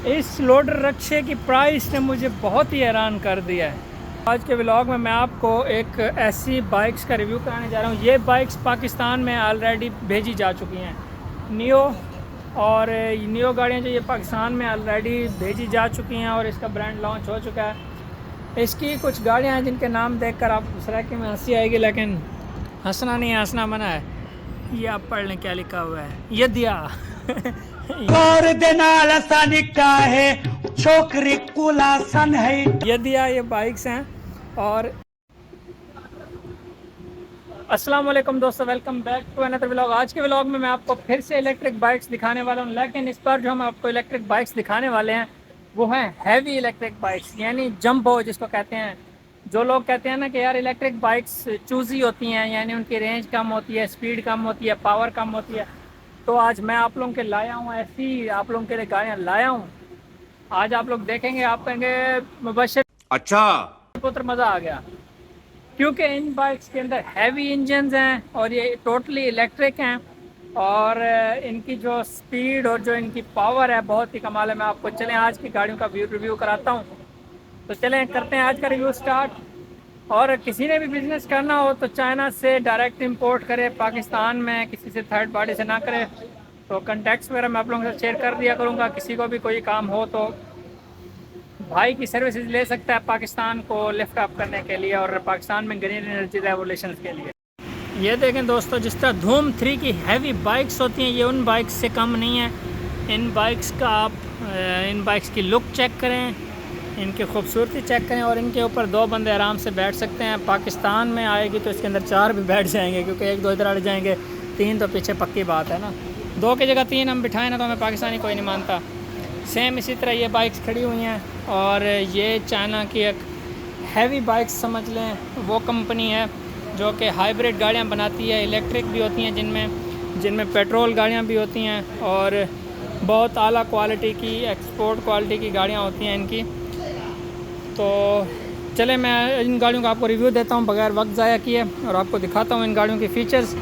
इस लोडर रक्शे की प्राइस ने मुझे बहुत ही हैरान कर दिया है। आज के व्लॉग में मैं आपको एक ऐसी बाइक्स का रिव्यू कराने जा रहा हूँ। ये बाइक्स पाकिस्तान में ऑलरेडी भेजी जा चुकी हैं, नियो और नियो गाड़ियाँ जो ये पाकिस्तान में ऑलरेडी भेजी जा चुकी हैं और इसका ब्रांड लॉन्च हो चुका है। इसकी कुछ गाड़ियाँ हैं जिनके नाम देखकर आप सराके में हंसी आएगी, लेकिन हंसना नहीं, हंसना मना है। ये आप पढ़ लें क्या लिखा हुआ है। ये दिया छोकरी कुलासन है। ये दिया ये बाइक्स हैं। और अस्सलाम वालेकुम दोस्तों, welcome back to another vlog. आज के व्लॉग में मैं आपको फिर से इलेक्ट्रिक बाइक्स दिखाने वाला हूं, लेकिन इस बार जो हम आपको इलेक्ट्रिक बाइक्स दिखाने वाले हैं वो हैं हैवी इलेक्ट्रिक बाइक्स, यानी जंबो जिसको कहते हैं। जो लोग कहते हैं ना कि यार इलेक्ट्रिक बाइक्स चूज़ी होती हैं, यानी उनकी रेंज कम होती है, स्पीड कम होती है, पावर कम होती है, तो आज मैं आप लोगों के लाया हूँ ऐसी आप लोगों के लिए गाड़ियाँ लाया हूँ। आज आप लोग देखेंगे, आप कहेंगे मुबशर अच्छा पुत्र मज़ा आ गया, क्योंकि इन बाइक्स के अंदर हैवी इंजन्स हैं और ये टोटली इलेक्ट्रिक हैं और इनकी जो स्पीड और जो इनकी पावर है बहुत ही कमाल है। मैं आपको चलें आज की गाड़ियों का रिव्यू कराता हूँ। तो चलें करते हैं आज का रिव्यू स्टार्ट। और किसी ने भी बिज़नेस करना हो तो चाइना से डायरेक्ट इंपोर्ट करे, पाकिस्तान में किसी से थर्ड पार्टी से ना करे। तो कॉन्टैक्ट्स वगैरह मैं आप लोगों से शेयर कर दिया करूँगा। किसी को भी कोई काम हो तो भाई की सर्विसेज ले सकता है पाकिस्तान को लिफ्ट अप करने के लिए और पाकिस्तान में ग्रीन एनर्जी रेवोल्यूशन के लिए। ये देखें दोस्तों, जिस तरह धूम 3 की हैवी बाइक्स होती हैं, ये उन बाइक्स से कम नहीं है। इन बाइक्स का आप इन बाइक्स की लुक चेक करें, इनकी खूबसूरती चेक करें और इनके ऊपर 2 बंदे आराम से बैठ सकते हैं। पाकिस्तान में आएगी तो इसके अंदर 4 भी बैठ जाएंगे, क्योंकि 1-2 इधर अड़ जाएंगे, 3 तो पीछे पक्की बात है ना। 2 की जगह 3 हम बिठाएं ना तो हमें पाकिस्तानी कोई नहीं मानता। सेम इसी तरह ये बाइक्स खड़ी हुई हैं और ये चाइना की एक हैवी बाइक्स समझ लें, वो कंपनी है जो कि हाइब्रिड गाड़ियाँ बनाती है। इलेक्ट्रिक भी होती हैं जिनमें पेट्रोल गाड़ियाँ भी होती हैं और बहुत आला क्वालिटी की, एक्सपोर्ट क्वालिटी की गाड़ियाँ होती हैं इनकी। तो चले मैं इन गाड़ियों का आपको रिव्यू देता हूँ बगैर वक्त ज़ाया किए और आपको दिखाता हूँ इन गाड़ियों की फ़ीचर्स।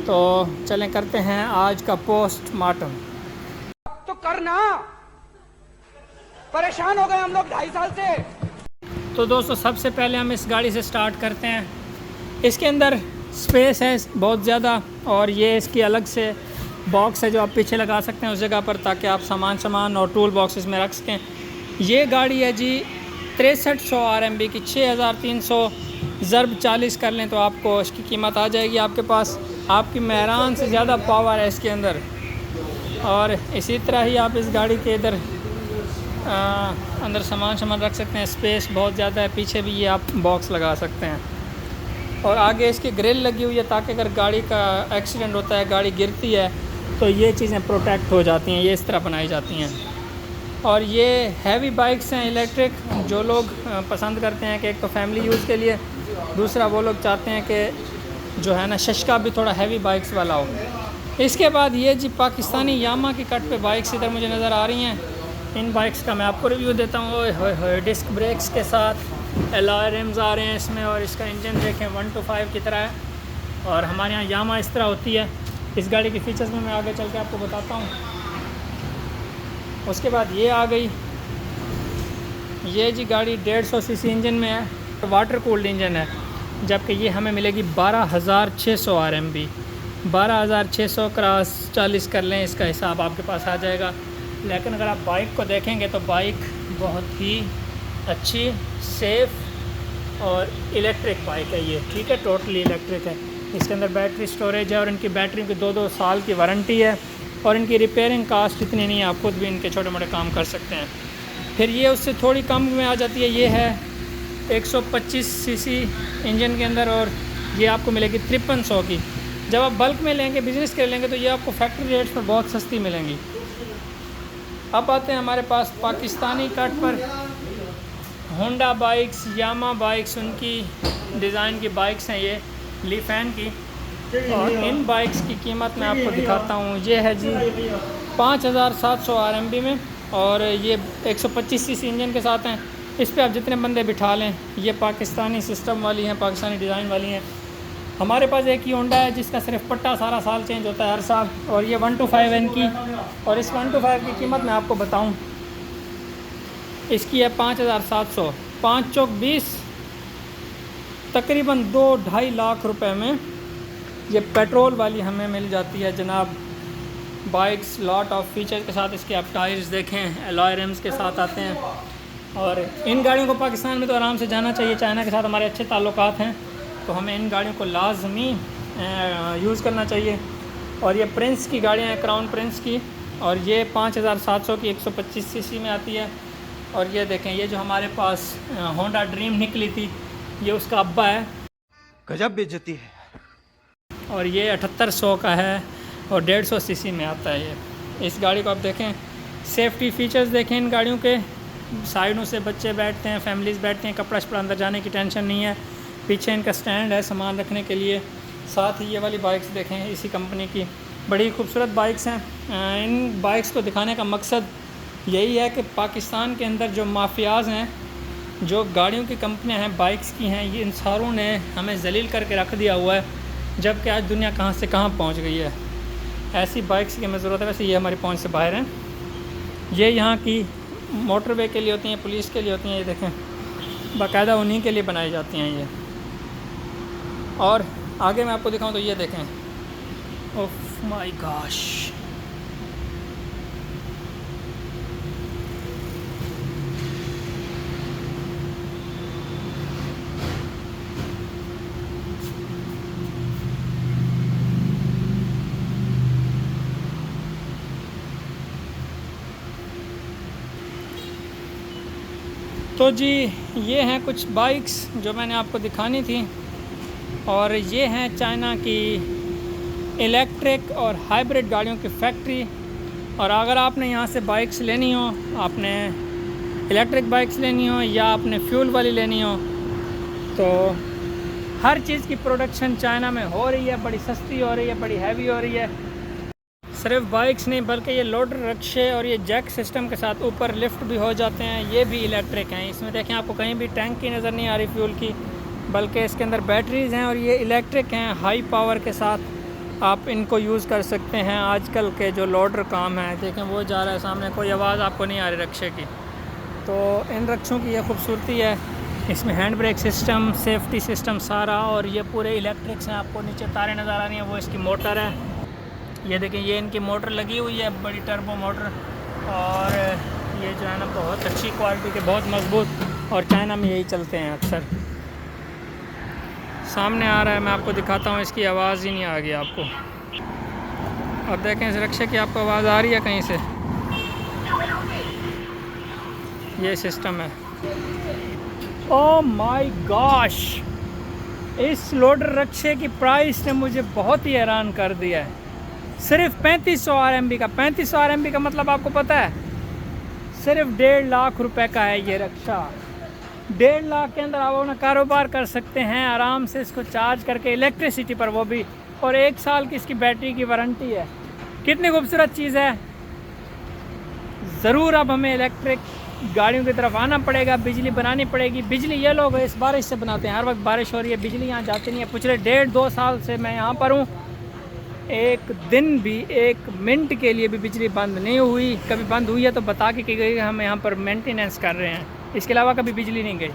तो चलें करते हैं आज का पोस्टमार्टम। तो करना, परेशान हो गए हम लोग 2.5 साल से। तो दोस्तों सबसे पहले हम इस गाड़ी से स्टार्ट करते हैं। इसके अंदर स्पेस है बहुत ज़्यादा और ये इसकी अलग से बॉक्स है जो आप पीछे लगा सकते हैं उस जगह पर, ताकि आप सामान और टूल बॉक्सेस में रख सकें। ये गाड़ी है जी 6300 RMB की, 6300 ज़रब 40 कर लें तो आपको इसकी कीमत आ जाएगी आपके पास। आपकी मेहरान से ज़्यादा पावर है इसके अंदर। और इसी तरह ही आप इस गाड़ी के इधर अंदर सामान रख सकते हैं, स्पेस बहुत ज़्यादा है। पीछे भी ये आप बॉक्स लगा सकते हैं और आगे इसकी ग्रिल लगी हुई है ताकि अगर गाड़ी का एक्सीडेंट होता है, गाड़ी गिरती है, तो ये चीज़ें प्रोटेक्ट हो जाती हैं। ये इस तरह बनाई जाती हैं। और ये हैवी बाइक्स हैं इलेक्ट्रिक, जो लोग पसंद करते हैं कि एक तो फैमिली यूज़ के लिए, दूसरा वो लोग चाहते हैं कि जो है ना शशका भी थोड़ा हैवी बाइक्स वाला हो। इसके बाद ये जी पाकिस्तानी यामा की कट पे बाइक्स इधर मुझे नज़र आ रही हैं। इन बाइक्स का मैं आपको रिव्यू देता हूँ। ओए डिस्क ब्रेक्स के साथ एलॉय रिम्स आ रहे हैं इसमें और इसका इंजन देखें 1 to 5 की तरह है और हमारे यहाँ यामा इस तरह होती है। इस गाड़ी के फीचर्स में मैं आगे चल के आपको बताता हूँ। उसके बाद ये आ गई, ये जी गाड़ी 150 cc इंजन में है, वाटर कूल्ड इंजन है, जबकि ये हमें मिलेगी 12600 RMB। 12600 क्रॉस 40 कर लें, इसका हिसाब आपके पास आ जाएगा। लेकिन अगर आप बाइक को देखेंगे तो बाइक बहुत ही अच्छी, सेफ़ और इलेक्ट्रिक बाइक है ये, ठीक है, टोटली इलेक्ट्रिक है। इसके अंदर बैटरी स्टोरेज है और इनकी बैटरी की 2-2 साल की वारंटी है और इनकी रिपेयरिंग कास्ट इतनी नहीं है, आप खुद भी इनके छोटे मोटे काम कर सकते हैं। फिर ये उससे थोड़ी कम में आ जाती है, ये है 125 cc इंजन के अंदर और ये आपको मिलेगी 5300 की। जब आप बल्क में लेंगे, बिज़नेस के लेंगे, तो ये आपको फैक्ट्री रेट्स पर बहुत सस्ती मिलेंगी। अब आते हैं हमारे पास पाकिस्तानी कट पर होंडा बाइक्स, यामा बाइक्स, उनकी डिज़ाइन की बाइक्स हैं ये लीफैन की। और इन बाइक्स की कीमत मैं आपको दिखाता हूँ। ये है जी 5700 RMB में और ये 125 cc इंजन के साथ हैं। इस पर आप जितने बंदे बिठा लें। ये पाकिस्तानी सिस्टम वाली हैं, पाकिस्तानी डिज़ाइन वाली हैं। हमारे पास एक ही होंडा है जिसका सिर्फ पट्टा सारा साल चेंज होता है हर साल, और ये 1 to 5 इनकी। और इस 1 to 5 की कीमत मैं आपको बताऊं इसकी है 5,700, 5 चौक 20, तकरीबन 2-2.5 लाख रुपए में ये पेट्रोल वाली हमें मिल जाती है जनाब। बाइक्स लॉट ऑफ फीचर्स के साथ, इसके आप टायर्स देखें एलॉय रिम्स के साथ आते हैं। और इन गाड़ियों को पाकिस्तान में तो आराम से जाना चाहिए, चाइना के साथ हमारे अच्छे ताल्लुकात हैं, तो हमें इन गाड़ियों को लाजमी यूज़ करना चाहिए। और ये प्रिंस की गाड़ियाँ हैं, क्राउन प्रिंस की, और ये 5,700 की 125 सीसी में आती है। और ये देखें, ये जो हमारे पास होंडा ड्रीम निकली थी, ये उसका अब्बा है, गजब बेइज्जती है। और ये 7800 का है और 150 सीसी में आता है ये। इस गाड़ी को आप देखें, सेफ्टी फीचर्स देखें इन गाड़ियों के, साइडों से बच्चे बैठते हैं, फैमिलीज़ बैठते हैं, कपड़ा शपड़ा अंदर जाने की टेंशन नहीं है। पीछे इनका स्टैंड है सामान रखने के लिए। साथ ही ये वाली बाइक्स देखें, इसी कंपनी की बड़ी खूबसूरत बाइक्स हैं। इन बाइक्स को दिखाने का मकसद यही है कि पाकिस्तान के अंदर जो माफियाज़ हैं, जो गाड़ियों की कंपनियां हैं, बाइक्स की हैं, ये इन सारों ने हमें जलील करके रख दिया हुआ है, जबकि आज दुनिया कहाँ से कहाँ पहुँच गई है। ऐसी बाइक्स की हमें ज़रूरत है। वैसे ये हमारी पहुँच से बाहर हैं, ये यहाँ की मोटरवे के लिए होती हैं, पुलिस के लिए होती हैं। ये देखें, बाकायदा उन्हीं के लिए बनाई जाती हैं ये। और आगे मैं आपको दिखाऊं तो ये देखें, ओह माय गॉश, तो जी ये हैं कुछ बाइक्स जो मैंने आपको दिखानी थी। और ये हैं चाइना की इलेक्ट्रिक और हाइब्रिड गाड़ियों की फैक्ट्री। और अगर आपने यहाँ से बाइक्स लेनी हो, आपने इलेक्ट्रिक बाइक्स लेनी हो या आपने फ्यूल वाली लेनी हो, तो हर चीज़ की प्रोडक्शन चाइना में हो रही है, बड़ी सस्ती हो रही है, बड़ी हैवी हो रही है। सिर्फ बाइक्स नहीं बल्कि ये लोडर रिक्शे और ये जैक सिस्टम के साथ ऊपर लिफ्ट भी हो जाते हैं, ये भी इलेक्ट्रिक हैं। इसमें देखें, आपको कहीं भी टैंक की नज़र नहीं आ रही फ्यूल की, बल्कि इसके अंदर बैटरीज़ हैं और ये इलेक्ट्रिक हैं। हाई पावर के साथ आप इनको यूज़ कर सकते हैं। आजकल के जो लोडर काम है, देखें वो जा रहा है सामने, कोई आवाज़ आपको नहीं आ रही रिक्शे की। तो इन रिक्शों की ये खूबसूरती है, इसमें hand brake system, safety system सारा, और ये पूरे इलेक्ट्रिक्स हैं। आपको नीचे तारें नज़र आ रही हैं, वो इसकी मोटर है। ये देखें, ये इनकी मोटर लगी हुई है, बड़ी टर्बो मोटर, और ये जो है ना बहुत अच्छी क्वालिटी के, बहुत मजबूत, और चाइना में यही चलते हैं अक्सर। सामने आ रहा है, मैं आपको दिखाता हूँ, इसकी आवाज़ ही नहीं आ गई आपको। अब देखें इस रिक्शे की आपको आवाज़ आ रही है कहीं से, ये सिस्टम है। ओह माय गॉश, इस लोडर रिक्शे की प्राइस ने मुझे बहुत ही हैरान कर दिया है। सिर्फ 3500 RMB का। 3500 RMB का मतलब आपको पता है, सिर्फ 1.5 लाख रुपए का है ये रिक्शा। 1.5 लाख के अंदर आप अपना कारोबार कर सकते हैं आराम से, इसको चार्ज करके इलेक्ट्रिसिटी पर, वो भी, और 1 साल की इसकी बैटरी की वारंटी है। कितनी खूबसूरत चीज़ है। ज़रूर अब हमें इलेक्ट्रिक गाड़ियों की तरफ आना पड़ेगा, बिजली बनानी पड़ेगी। बिजली ये लोग इस बारिश से बनाते हैं, हर वक्त बारिश हो रही है, बिजली यहाँ जाती नहीं है। पिछले 1.5-2 साल से मैं यहाँ पर हूँ, एक दिन भी, 1 मिनट के लिए भी बिजली बंद नहीं हुई। कभी बंद हुई है तो बता के गई, हम यहाँ पर मेंटेनेंस कर रहे हैं, इसके अलावा कभी बिजली नहीं गई।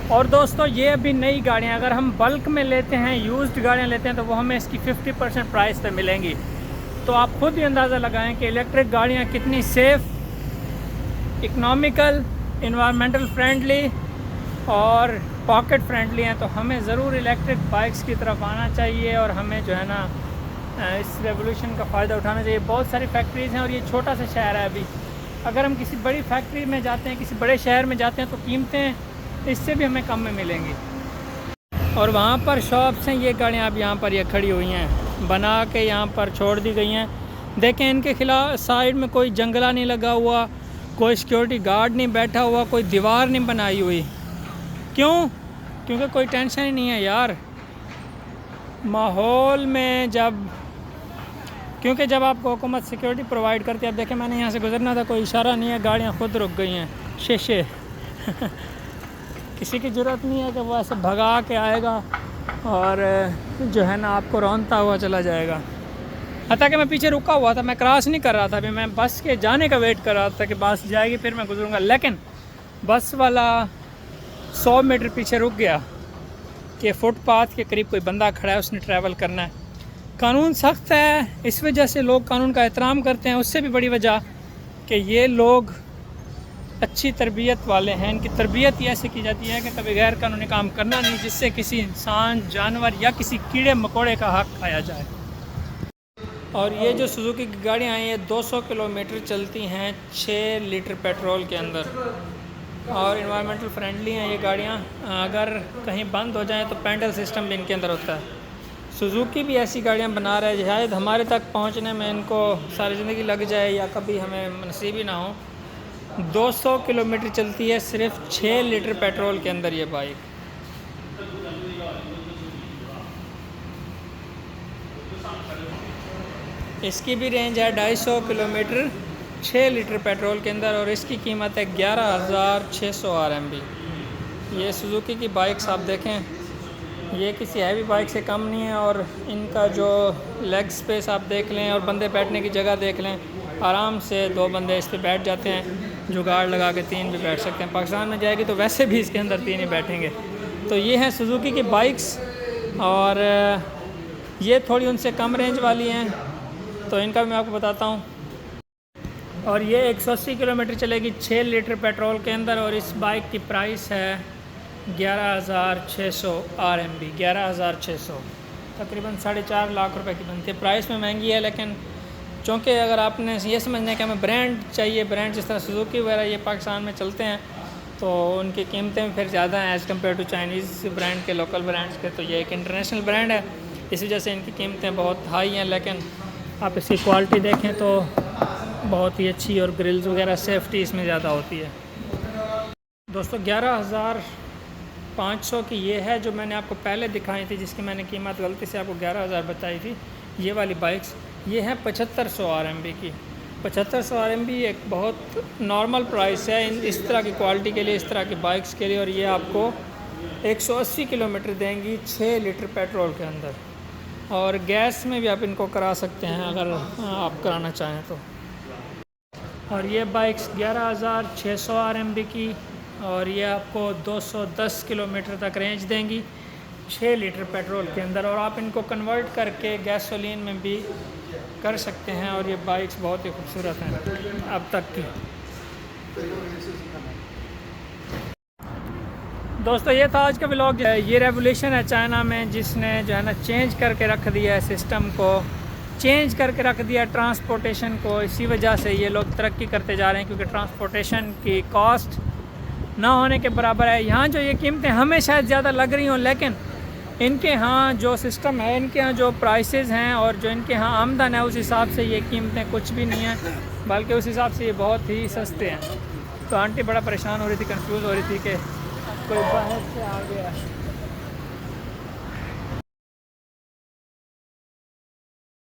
और दोस्तों, ये अभी नई गाड़ियाँ, अगर हम बल्क में लेते हैं, यूज्ड गाड़ियाँ लेते हैं, तो वो हमें इसकी 50% प्राइस पे मिलेंगी। तो आप खुद ही अंदाज़ा लगाएं कि इलेक्ट्रिक गाड़ियाँ कितनी सेफ़, इकनॉमिकल, इन्वायरमेंटल फ्रेंडली और पॉकेट फ्रेंडली हैं। तो हमें ज़रूर इलेक्ट्रिक बाइक्स की तरफ आना चाहिए और हमें जो है ना इस रेवोल्यूशन का फ़ायदा उठाना चाहिए। बहुत सारी फैक्ट्रीज़ हैं और ये छोटा सा शहर है अभी। अगर हम किसी बड़ी फैक्ट्री में जाते हैं, किसी बड़े शहर में जाते हैं, तो कीमतें इससे भी हमें कम में मिलेंगी। और वहाँ पर शॉप्स हैं, ये गाड़ियाँ अब यहाँ पर ये खड़ी हुई हैं, बना के यहाँ पर छोड़ दी गई हैं। देखें, इनके खिलाफ साइड में कोई जंगला नहीं लगा हुआ, कोई सिक्योरिटी गार्ड नहीं बैठा हुआ, कोई दीवार नहीं बनाई हुई। क्यों? क्योंकि कोई टेंशन ही नहीं है यार माहौल में। क्योंकि जब आपको हुकूमत सिक्योरिटी प्रोवाइड करती है। अब देखें, मैंने यहाँ से गुजरना था, कोई इशारा नहीं है, गाड़ियाँ खुद रुक गई हैं, शीशे किसी की ज़रूरत नहीं है कि वो ऐसे भगा के आएगा और जो है ना आपको रौंदता हुआ चला जाएगा। हालांकि मैं पीछे रुका हुआ था, मैं क्रॉस नहीं कर रहा था, अभी मैं बस के जाने का वेट कर रहा था कि बस जाएगी फिर मैं गुजरूँगा, लेकिन बस वाला 100 मीटर पीछे रुक गया कि फुटपाथ के करीब कोई बंदा खड़ा है, उसने ट्रैवल करना है। कानून सख्त है, इस वजह से लोग कानून का एहतराम करते हैं। उससे भी बड़ी वजह कि ये लोग अच्छी तरबियत वाले हैं, इनकी तरबियत ही ऐसे की जाती है कि कभी गैर कानूनी काम करना नहीं जिससे किसी इंसान, जानवर या किसी कीड़े मकोड़े का हक खाया जाए। और ये जो सुजुकी की गाड़ियाँ हैं ये 200 किलोमीटर चलती हैं 6 लीटर पेट्रोल के अंदर, और इन्वायरमेंटल फ्रेंडली हैं ये गाड़ियाँ। अगर कहीं बंद हो जाएँ तो पेंडल सिस्टम भी इनके अंदर होता है। सुजुकी भी ऐसी गाड़ियाँ बना रहा है, शायद हमारे तक पहुँचने में इनको सारी ज़िंदगी लग जाए या कभी हमें नसीब ही ना हो। 200 किलोमीटर चलती है सिर्फ 6 लीटर पेट्रोल के अंदर ये बाइक। इसकी भी रेंज है 250 किलोमीटर 6 लीटर पेट्रोल के अंदर, और इसकी कीमत है 11,600 RMB। ये सुजुकी की बाइक्स आप देखें, ये किसी हैवी बाइक से कम नहीं है, और इनका जो लेग स्पेस आप देख लें और बंदे बैठने की जगह देख लें, आराम से 2 बंदे इस पर बैठ जाते हैं, जुगाड़ लगा के 3 भी बैठ सकते हैं। पाकिस्तान में जाएगी तो वैसे भी इसके अंदर 3 ही बैठेंगे। तो ये हैं सुजुकी की बाइक्स, और ये थोड़ी उनसे कम रेंज वाली हैं, तो इनका भी मैं आपको बताता हूँ। और ये 180 किलोमीटर चलेगी 6 लीटर पेट्रोल के अंदर, और इस बाइक की प्राइस है 11,600 RMB, 11,600, तकरीबन 4.5 लाख रुपए की बनती है। प्राइस में महंगी है, लेकिन चूँकि अगर आपने ये समझना है कि हमें ब्रांड चाहिए, ब्रांड जिस तरह सुजुकी वगैरह ये पाकिस्तान में चलते हैं, तो उनकी कीमतें फिर ज़्यादा हैं as compared to Chinese brand के, लोकल ब्रांड्स के। तो ये एक इंटरनेशनल ब्रांड है, इस वजह से इनकी कीमतें बहुत हाई हैं, लेकिन आप इसकी क्वालिटी देखें तो बहुत ही अच्छी, और ग्रिल्स वगैरह सेफ्टी इसमें ज़्यादा होती है। दोस्तों 11,500 की ये है जो मैंने आपको पहले दिखाई थी, जिसकी मैंने कीमत गलती से आपको 11,000 बताई थी। ये वाली बाइक्स ये है 7500 RMB की। 7500 RMB एक बहुत नॉर्मल प्राइस है इस तरह की क्वालिटी के लिए, इस तरह की बाइक्स के लिए, और ये आपको 180 किलोमीटर देंगी 6 लीटर पेट्रोल के अंदर, और गैस में भी आप इनको करा सकते हैं अगर आप कराना चाहें तो। और ये बाइक्स 11,600 RMB की, और ये आपको 210 किलोमीटर तक रेंज देंगी 6 लीटर पेट्रोल के अंदर, और आप इनको कन्वर्ट करके गैसोलीन में भी कर सकते हैं। और ये बाइक्स बहुत ही खूबसूरत हैं अब तक की। दोस्तों ये था आज का व्लॉग। ये रेवोल्यूशन है चाइना में, जिसने जो है ना चेंज करके रख दिया है, सिस्टम को चेंज करके रख दिया ट्रांसपोर्टेशन को। इसी वजह से ये लोग तरक्की करते जा रहे हैं, क्योंकि ट्रांसपोर्टेशन की कॉस्ट ना होने के बराबर है। यहाँ जो ये कीमतें हमें शायद ज़्यादा लग रही हों, लेकिन इनके यहाँ जो सिस्टम है, इनके यहाँ जो प्राइसेस हैं और जो इनके यहाँ आमदन है, उस हिसाब से ये कीमतें कुछ भी नहीं हैं, बल्कि उस हिसाब से ये बहुत ही सस्ते हैं। तो आंटी बड़ा परेशान हो रही थी, कंफ्यूज हो रही थी कि कोई बाहर से आ गया।